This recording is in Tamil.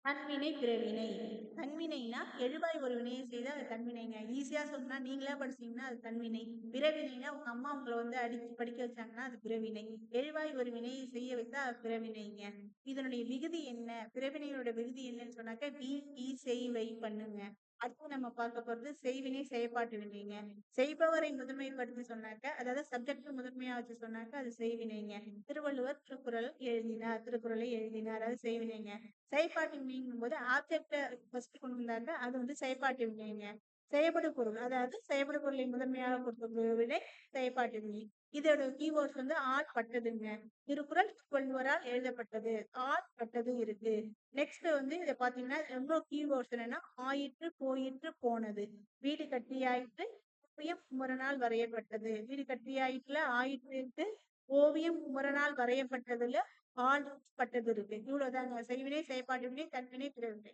தன்வினை, பிறவினை. தன்வினைனா, எழுவாய் ஒரு வினையை செய்தா அது தன்வினைங்க. ஈஸியா சொன்னா, நீங்களா படிச்சீங்கன்னா அது தன்வினை. பிறவினைனா, உங்க அம்மா உங்கள வந்து அடிச்சு படிக்க வச்சாங்கன்னா, அது பிறவினை. எழுவாய் ஒரு வினையை செய்ய வைத்தா அது பிறவினைங்க. இதனுடைய விகுதி என்ன? பிறவினையோட விகுதி என்னன்னு சொன்னாக்க, வி, ஈ, செய், வை, பண்ணுங்க. அடுத்து நம்ம பார்க்க போறது செய்வினை, செயற்பாட்டு வினைங்க. செய்பவரை முதன்மைப்படுத்தி சொன்னாக்க, அதாவது சப்ஜெக்ட் முதன்மையா வச்சு சொன்னாக்க, அது செய்வினைங்க. திருவள்ளுவர் திருக்குறளை எழுதினார். அது செய்வினைங்க. செயற்பாட்டு வினைங்கும்போது ஆப்ஜெக்ட ஃபர்ஸ்ட் கொண்டு வந்தாங்க. அது வந்து செயற்பாட்டு வினைங்க. செயல்படு பொருள், அதாவது செயல்படு பொருளை முதன்மையாக கொடுத்த வினை செயற்பாட்டு வினை. இதோட கீவேர்ட்ஸ் வந்து ஆட்பட்டதுங்க. திருக்குறள் வள்ளுவரால் எழுதப்பட்டது. ஆட்பட்டது இருக்கு. நெக்ஸ்ட் வந்து இதை பாத்தீங்கன்னா இன்னும் கீவேர்ட்ஸ் என்னன்னா ஆயிற்று, போயிற்று, போனது. வீடு கட்டியாயிற்று, ஓவியம் குமரனால் வரையப்பட்டது. வீடு கட்டியாயிற்றுல ஆயிற்று, ஓவியம் குமரனால் வரையப்பட்டதுல ஆள் பட்டது இருக்கு. இவ்வளவுதாங்க செய்வினை, செயற்பாட்டு வினை, தன்வினை, பிறவினை.